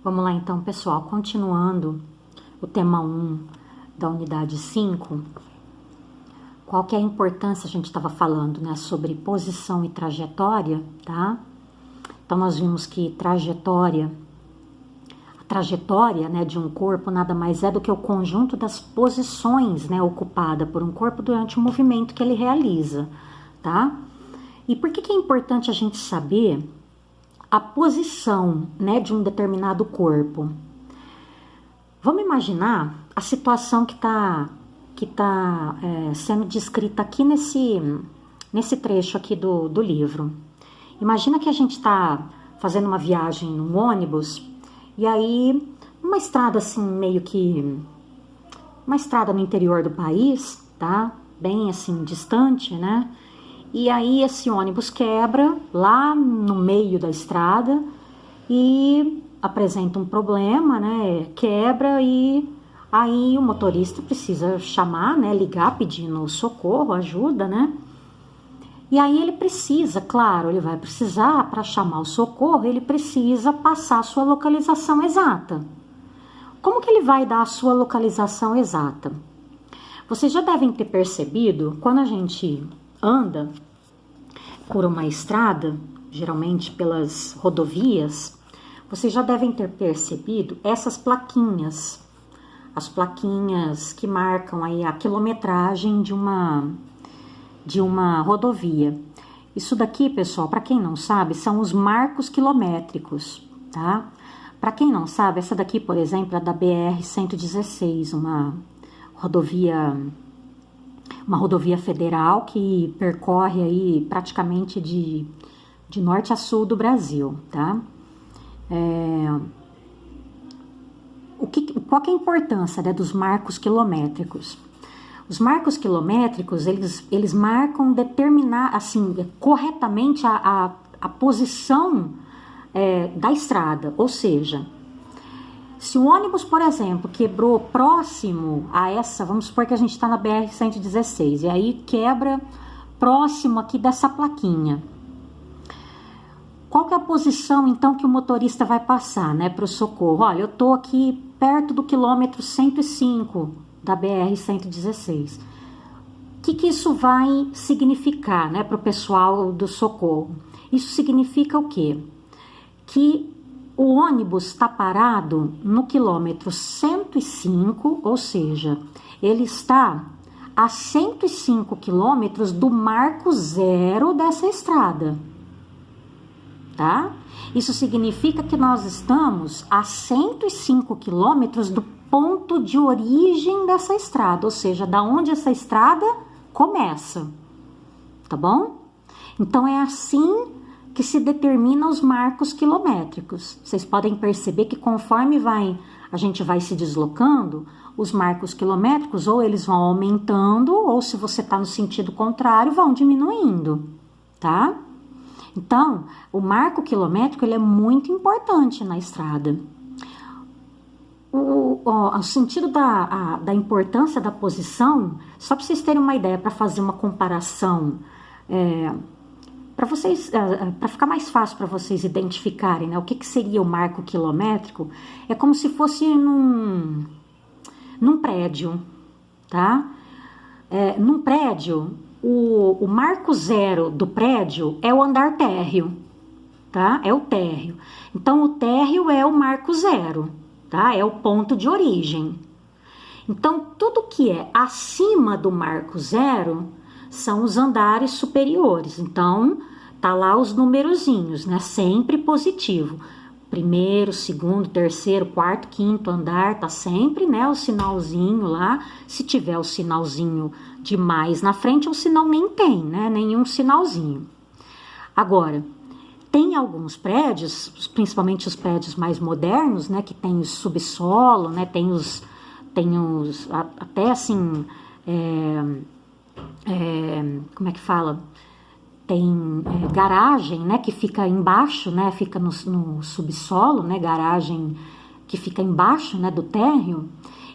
Vamos lá então, pessoal, continuando o tema 1 da unidade 5, qual que é a importância, a gente estava falando, né, sobre posição e trajetória, tá? Então, nós vimos que a trajetória, né, de um corpo nada mais é do que o conjunto das posições, né, ocupada por um corpo durante o movimento que ele realiza, tá? E por que é importante a gente saber a posição, né, de um determinado corpo? Vamos imaginar a situação que está sendo descrita aqui nesse trecho aqui do livro. Imagina que a gente está fazendo uma viagem num ônibus e aí uma estrada assim meio que uma estrada no interior do país, tá? Bem assim distante, né? E aí esse ônibus quebra lá no meio da estrada e apresenta um problema, né? Quebra e aí o motorista precisa chamar, né? Ligar pedindo socorro, ajuda, né? E aí ele precisa, claro, ele vai precisar, para chamar o socorro, ele precisa passar a sua localização exata. Como que ele vai dar a sua localização exata? Vocês já devem ter percebido, quando a gente anda por uma estrada, geralmente pelas rodovias, vocês já devem ter percebido essas plaquinhas, as plaquinhas que marcam aí a quilometragem de uma rodovia. Isso daqui, pessoal, para quem não sabe, são os marcos quilométricos, tá? Para quem não sabe, essa daqui, por exemplo, é da BR-116, uma rodovia federal que percorre aí praticamente de norte a sul do Brasil, tá? Qual que é a importância, né, dos marcos quilométricos? Os marcos quilométricos, eles marcam corretamente a posição da estrada, ou seja, se o ônibus, por exemplo, quebrou próximo a essa, vamos supor que a gente está na BR-116, e aí quebra próximo aqui dessa plaquinha. Qual que é a posição, então, que o motorista vai passar, né, para o socorro? Olha, eu estou aqui perto do quilômetro 105 da BR-116. O que isso vai significar, né, para o pessoal do socorro? Isso significa o quê? Que o ônibus está parado no quilômetro 105, ou seja, ele está a 105 quilômetros do marco zero dessa estrada, tá? Isso significa que nós estamos a 105 quilômetros do ponto de origem dessa estrada, ou seja, da onde essa estrada começa, tá bom? Então é assim que se determina os marcos quilométricos. Vocês podem perceber que conforme a gente vai se deslocando, os marcos quilométricos ou eles vão aumentando, ou se você está no sentido contrário, vão diminuindo, tá? Então, o marco quilométrico ele é muito importante na estrada. O sentido da importância da posição, só para vocês terem uma ideia, para fazer uma comparação, para ficar mais fácil para vocês identificarem, né, o que seria o marco quilométrico, é como se fosse num prédio, tá? Num prédio, o marco zero do prédio é o andar térreo, tá? É o térreo. Então, o térreo é o marco zero, tá? É o ponto de origem. Então, tudo que é acima do marco zero são os andares superiores. Então, tá lá os numerozinhos, né? Sempre positivo. Primeiro, segundo, terceiro, quarto, quinto andar, tá sempre, né, o sinalzinho lá. Se tiver o sinalzinho de mais na frente, ou se não nem tem, né, nenhum sinalzinho. Agora, tem alguns prédios, principalmente os prédios mais modernos, né, que tem o subsolo, né, tem os até assim, como é que fala? Tem garagem, né, que fica embaixo, né, fica no subsolo, né, garagem que fica embaixo, né, do térreo.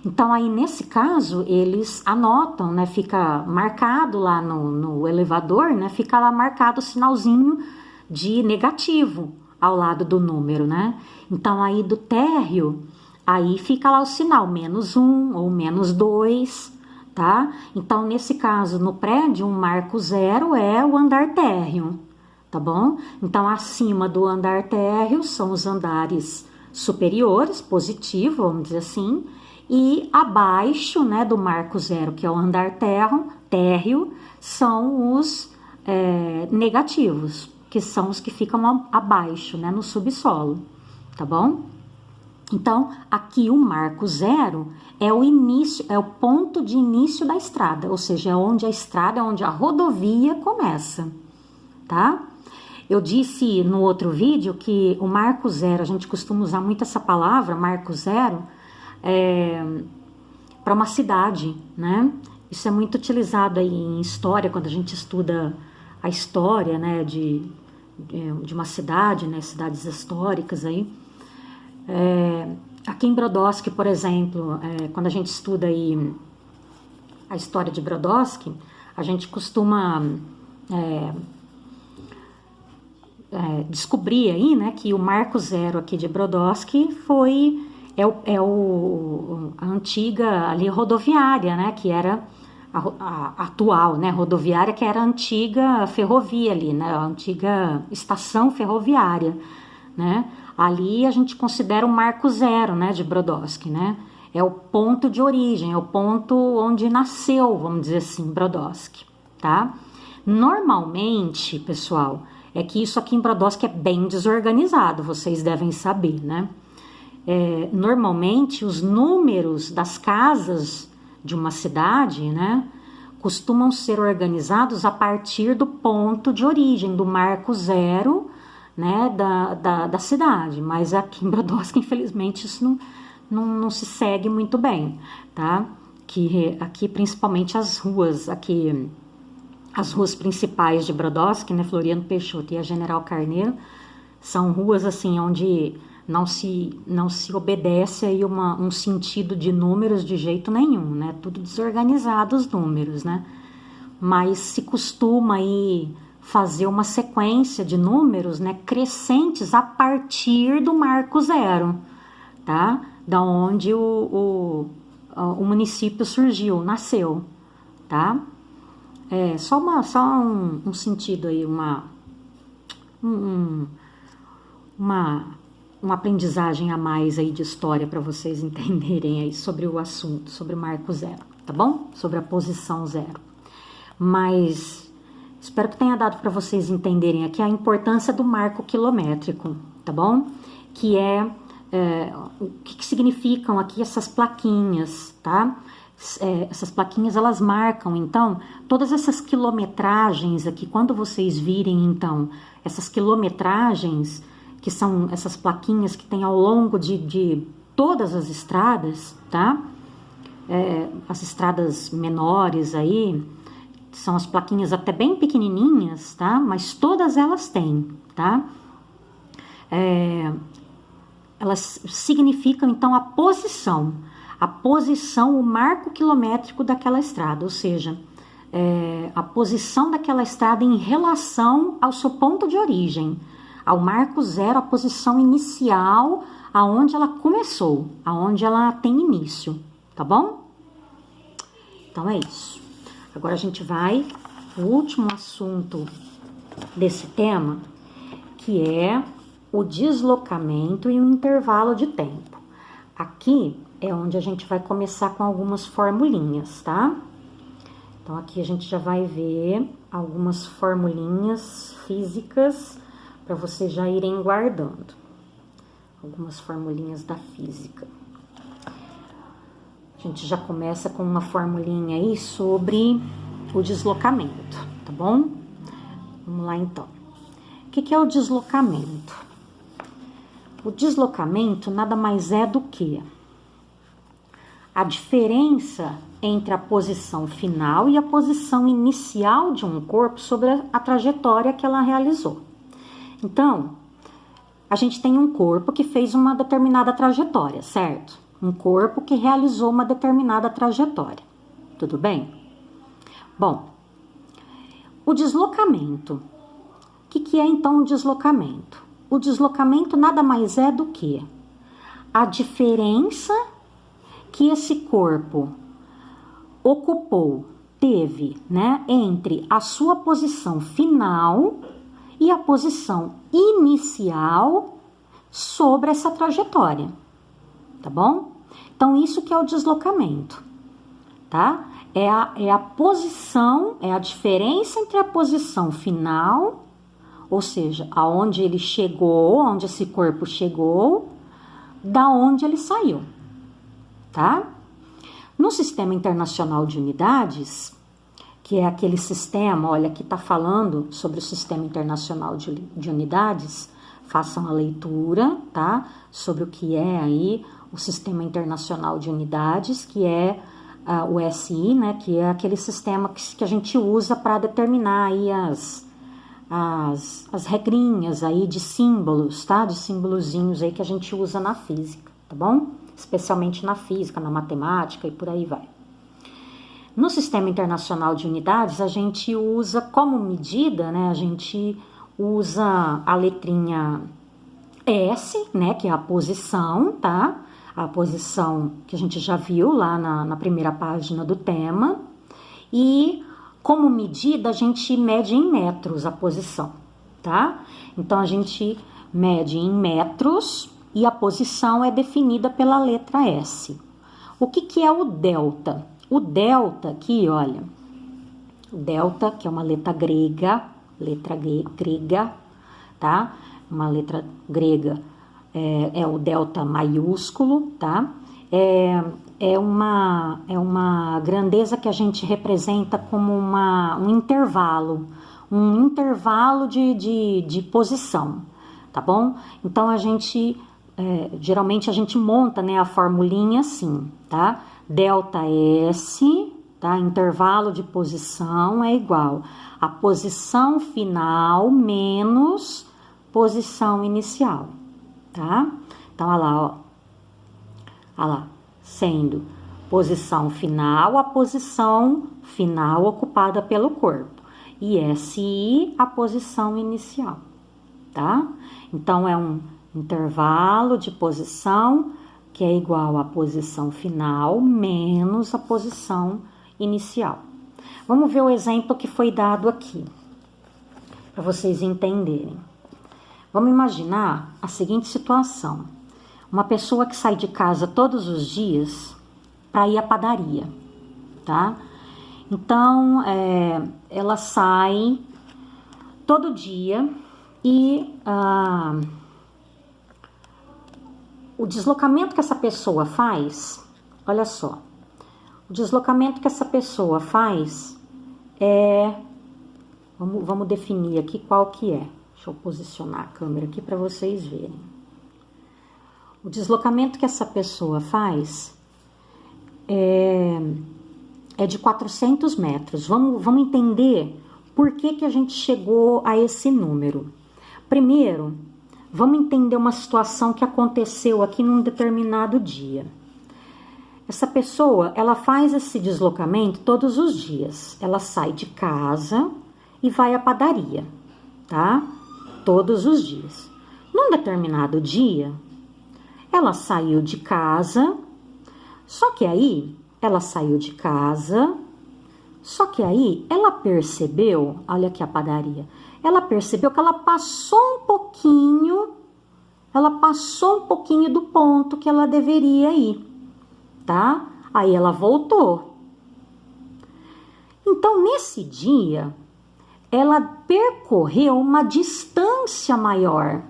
Então, aí, nesse caso, eles anotam, né, fica marcado lá no elevador, né, fica lá marcado o sinalzinho de negativo. ao lado do número, né? Então, aí do térreo, aí fica lá o sinal, -1 ou -2, tá? Então, nesse caso, no prédio, um marco 0 é o andar térreo, tá bom? Então, acima do andar térreo são os andares superiores, positivo, vamos dizer assim, e abaixo, né, do marco 0, que é o andar térreo, são os negativos, que são os que ficam abaixo, né, no subsolo, tá bom? Então, aqui o marco 0 é o início, é o ponto de início da estrada, ou seja, é onde a estrada, é onde a rodovia começa, tá? Eu disse no outro vídeo que o marco 0, a gente costuma usar muito essa palavra, marco 0, para uma cidade, né? Isso é muito utilizado aí em história, quando a gente estuda a história, né, de uma cidade, né, cidades históricas aí. Aqui em Brodowski, por exemplo, quando a gente estuda aí a história de Brodowski, a gente costuma descobrir aí, né, que o marco 0 aqui de Brodowski a antiga ali rodoviária, né, que era a atual, né, rodoviária, que era a antiga ferrovia ali, né, a antiga estação ferroviária, né. Ali a gente considera o marco 0, né, de Brodowski, né, é o ponto de origem, é o ponto onde nasceu, vamos dizer assim, Brodowski, tá? Normalmente, pessoal, é que isso aqui em Brodowski é bem desorganizado, vocês devem saber, né? Normalmente, os números das casas de uma cidade, né, costumam ser organizados a partir do ponto de origem, do marco 0, né, da cidade. Mas aqui em Brodowski, infelizmente, isso não se segue muito bem, tá? Aqui, principalmente as ruas principais de Brodowski, né, Floriano Peixoto e a General Carneiro, são ruas assim onde não se obedece aí um sentido de números de jeito nenhum, né? Tudo desorganizado os números, né? Mas se costuma aí fazer uma sequência de números, né, crescentes a partir do marco 0, tá? Da onde o município surgiu, nasceu, tá? Só um sentido aí, uma aprendizagem a mais aí de história para vocês entenderem aí sobre o assunto, sobre o marco 0, tá bom? Sobre a posição 0. Mas espero que tenha dado para vocês entenderem aqui a importância do marco quilométrico, tá bom? Que o que significam aqui essas plaquinhas, tá? Essas plaquinhas, elas marcam, então, todas essas quilometragens aqui, quando vocês virem, então, essas quilometragens, que são essas plaquinhas que tem ao longo de todas as estradas, tá? As estradas menores aí, são as plaquinhas até bem pequenininhas, tá? Mas todas elas têm, tá? Elas significam, então, a posição, o marco quilométrico daquela estrada, ou seja, a posição daquela estrada em relação ao seu ponto de origem, ao marco 0, a posição inicial, aonde ela começou, aonde ela tem início, tá bom? Então é isso. Agora a gente vai pro último assunto desse tema, que é o deslocamento e o intervalo de tempo. Aqui é onde a gente vai começar com algumas formulinhas, tá? Então, aqui a gente já vai ver algumas formulinhas físicas para vocês já irem guardando. Algumas formulinhas da física. A gente já começa com uma formulinha aí sobre o deslocamento, tá bom? Vamos lá, então. O que é o deslocamento? O deslocamento nada mais é do que a diferença entre a posição final e a posição inicial de um corpo sobre a trajetória que ela realizou. Então, a gente tem um corpo que fez uma determinada trajetória, certo? Um corpo que realizou uma determinada trajetória. Tudo bem? Bom, o deslocamento. O que é então o deslocamento? o deslocamento nada mais é do que a diferença que esse corpo ocupou, teve, né, entre a sua posição final e a posição inicial sobre essa trajetória, tá bom? Então, isso que é o deslocamento, tá? É a posição, é a diferença entre a posição final, ou seja, aonde ele chegou, onde esse corpo chegou, da onde ele saiu, tá? No Sistema Internacional de Unidades, que é aquele sistema, olha, que está falando sobre o Sistema Internacional de Unidades, façam a leitura, tá? Sobre o que é aí o Sistema Internacional de Unidades, que é o SI, né? Que é aquele sistema que a gente usa para determinar aí as regrinhas aí de símbolos, tá? De símbolozinhos aí que a gente usa na física, tá bom? Especialmente na física, na matemática e por aí vai. No Sistema Internacional de Unidades, a gente usa como medida, né? A gente usa a letrinha S, né? Que é a posição, tá? A posição que a gente já viu lá na primeira página do tema. E como medida, a gente mede em metros a posição, tá? Então, a gente mede em metros e a posição é definida pela letra S. O que é o delta? O delta aqui, olha, o delta, que é uma letra grega, tá? Uma letra grega, é o delta maiúsculo, tá? É uma grandeza que a gente representa como um intervalo de posição, tá bom? Então, geralmente a gente monta, né, a formulinha assim, tá? Delta S, tá? Intervalo de posição é igual a posição final menos posição inicial, tá? Então, olha lá, ó. Olha lá, sendo posição final a posição final ocupada pelo corpo e SI a posição inicial, tá? Então, é um intervalo de posição que é igual à posição final menos a posição inicial. Vamos ver o exemplo que foi dado aqui, para vocês entenderem. Vamos imaginar a seguinte situação. Uma pessoa que sai de casa todos os dias para ir à padaria, tá? Então, ela sai todo dia e o deslocamento que essa pessoa faz, olha só, o deslocamento que essa pessoa faz vamos definir aqui qual que é. Deixa eu posicionar a câmera aqui para vocês verem. O deslocamento que essa pessoa faz é de 400 metros. Vamos entender por que a gente chegou a esse número. Primeiro, vamos entender uma situação que aconteceu aqui num determinado dia. Essa pessoa, ela faz esse deslocamento todos os dias. Ela sai de casa e vai à padaria, tá? Todos os dias. Num determinado dia, ela saiu de casa, só que aí ela percebeu, olha aqui a padaria, ela percebeu que ela passou um pouquinho do ponto que ela deveria ir, tá? Aí ela voltou. Então, nesse dia, ela percorreu uma distância maior,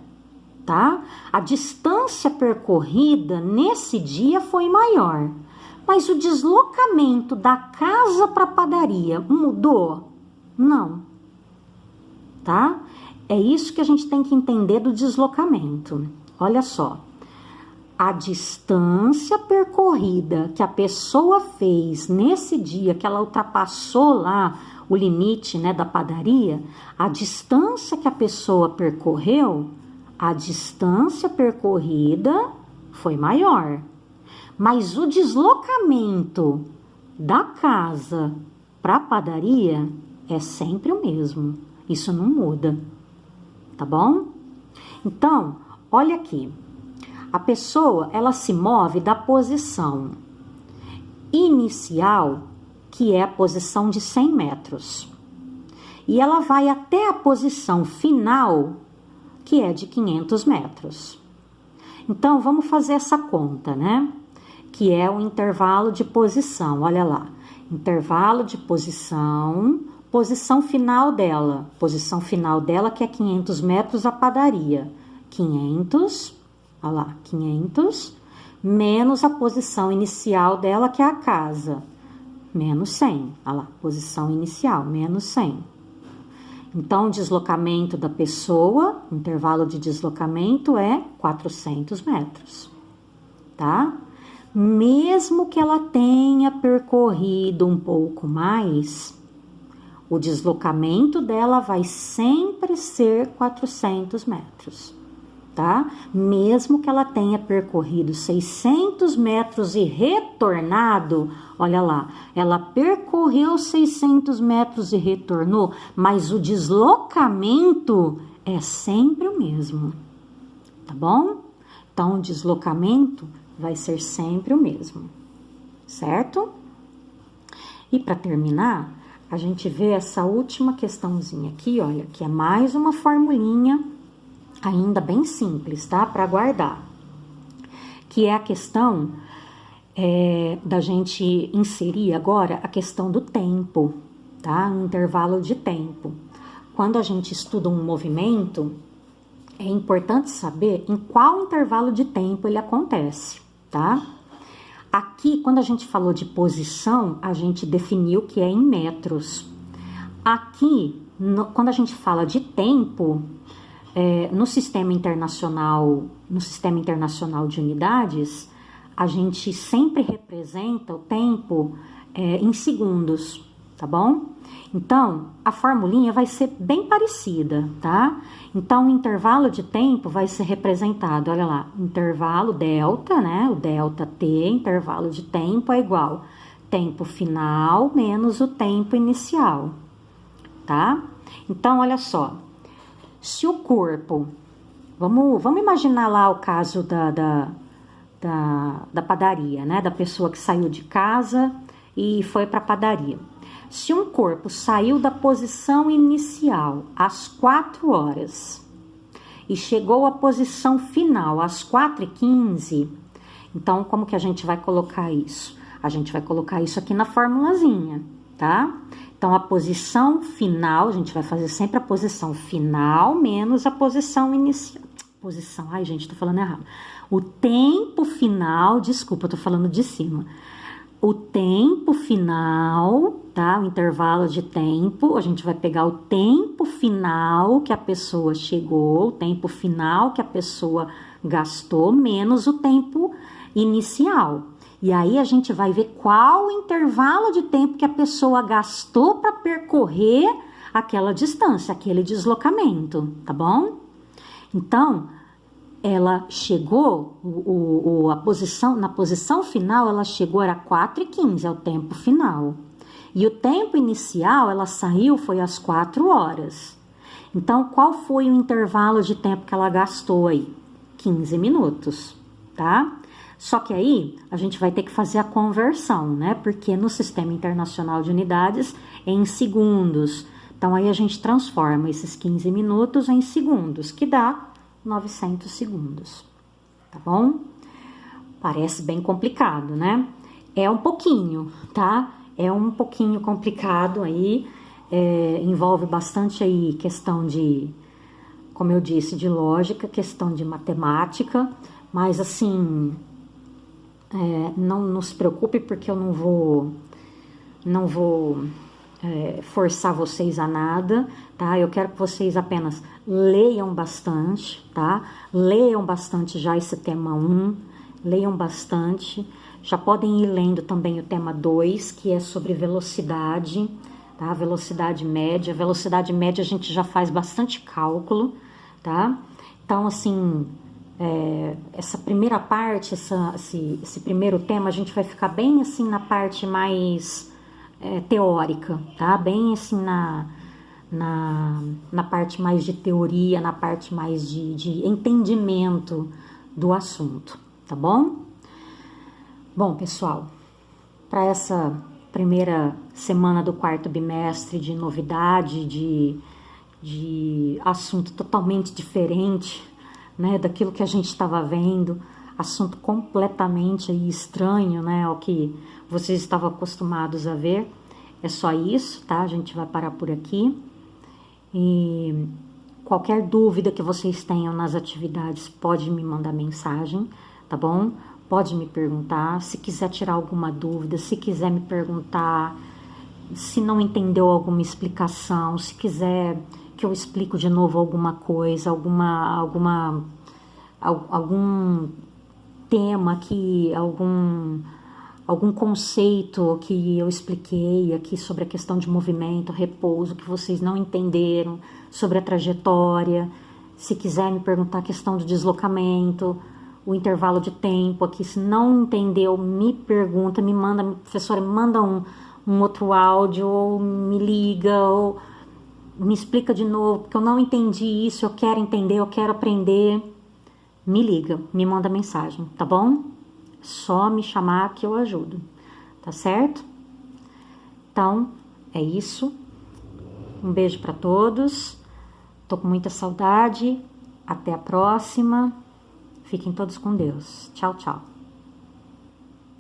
tá? A distância percorrida nesse dia foi maior, mas o deslocamento da casa para a padaria mudou? Não, tá? É isso que a gente tem que entender do deslocamento. Olha só, a distância percorrida que a pessoa fez nesse dia que ela ultrapassou lá o limite, né, da padaria, a distância que a pessoa percorreu, a distância percorrida foi maior. Mas o deslocamento da casa para a padaria é sempre o mesmo. Isso não muda, tá bom? Então, olha aqui. A pessoa, ela se move da posição inicial, que é a posição de 100 metros. E ela vai até a posição final, que é de 500 metros. Então, vamos fazer essa conta, né? Que é o intervalo de posição, olha lá. Intervalo de posição, posição final dela. Posição final dela que é 500 metros a padaria. 500, olha lá, 500, menos a posição inicial dela que é a casa. Menos 100, olha lá, posição inicial, menos 100. Então, o deslocamento da pessoa, o intervalo de deslocamento é 400 metros, tá? Mesmo que ela tenha percorrido um pouco mais, o deslocamento dela vai sempre ser 400 metros, tá? Mesmo que ela tenha percorrido 600 metros e retornado, olha lá, ela percorreu 600 metros e retornou, mas o deslocamento é sempre o mesmo, tá bom? Então, o deslocamento vai ser sempre o mesmo, certo? E para terminar, a gente vê essa última questãozinha aqui, olha, que é mais uma formulinha ainda bem simples, tá? Para guardar. Que é a questão da gente inserir agora a questão do tempo, tá? Um intervalo de tempo. Quando a gente estuda um movimento, é importante saber em qual intervalo de tempo ele acontece, tá? Aqui, quando a gente falou de posição, a gente definiu que é em metros. Aqui, quando a gente fala de tempo, no sistema internacional de unidades, a gente sempre representa o tempo em segundos, tá bom? Então, a formulinha vai ser bem parecida, tá? Então, o intervalo de tempo vai ser representado, olha lá, intervalo delta, né? O delta T, intervalo de tempo é igual tempo final menos o tempo inicial, tá? Então, olha só, se o corpo, vamos imaginar lá o caso da padaria, né? Da pessoa que saiu de casa e foi para a padaria. Se um corpo saiu da posição inicial às 4 horas e chegou à posição final às 4h15, então como que a gente vai colocar isso? A gente vai colocar isso aqui na formulazinha, tá? Então, a posição final, a gente vai fazer sempre a posição final menos a posição inicial. Ai, gente, tô falando errado. O tempo final, desculpa, eu tô falando de cima. O tempo final, tá? O intervalo de tempo, a gente vai pegar o tempo final que a pessoa chegou, o tempo final que a pessoa gastou, menos o tempo inicial. E aí a gente vai ver qual o intervalo de tempo que a pessoa gastou para percorrer aquela distância, aquele deslocamento, tá bom? Então, ela chegou, na posição final, ela chegou, era 4h15, é o tempo final. E o tempo inicial, ela saiu, foi às 4 horas. Então, qual foi o intervalo de tempo que ela gastou aí? 15 minutos, tá? Só que aí, a gente vai ter que fazer a conversão, né? Porque no Sistema Internacional de Unidades é em segundos. Então, aí a gente transforma esses 15 minutos em segundos, que dá 900 segundos, tá bom? Parece bem complicado, né? É um pouquinho, tá? É um pouquinho complicado aí, envolve bastante aí questão de, como eu disse, de lógica, questão de matemática, mas assim, não se preocupe porque eu não vou forçar vocês a nada, tá? Eu quero que vocês apenas leiam bastante, tá? Leiam bastante já esse tema 1, leiam bastante. Já podem ir lendo também o tema 2, que é sobre velocidade, tá? Velocidade média. Velocidade média a gente já faz bastante cálculo, tá? Então, assim, essa primeira parte, esse primeiro tema, a gente vai ficar bem assim na parte mais teórica, tá? Bem assim na parte mais de teoria, na parte mais de entendimento do assunto, tá bom? Bom, pessoal, para essa primeira semana do quarto bimestre de novidade, de assunto totalmente diferente, né, daquilo que a gente estava vendo, assunto completamente estranho, né, ao que vocês estavam acostumados a ver. É só isso, tá? A gente vai parar por aqui. E qualquer dúvida que vocês tenham nas atividades, pode me mandar mensagem, tá bom? Pode me perguntar, se quiser tirar alguma dúvida, se quiser me perguntar, se não entendeu alguma explicação, se quiser que eu explico de novo alguma coisa, algum tema que, algum conceito que eu expliquei aqui sobre a questão de movimento, repouso, que vocês não entenderam, sobre a trajetória, se quiser me perguntar a questão do deslocamento, o intervalo de tempo aqui, se não entendeu, me pergunta, me manda, professora, me manda um outro áudio, ou me liga, ou me explica de novo, porque eu não entendi isso, eu quero entender, eu quero aprender. Me liga, me manda mensagem, tá bom? Só me chamar que eu ajudo, tá certo? Então, é isso. Um beijo para todos. Tô com muita saudade. Até a próxima. Fiquem todos com Deus. Tchau, tchau.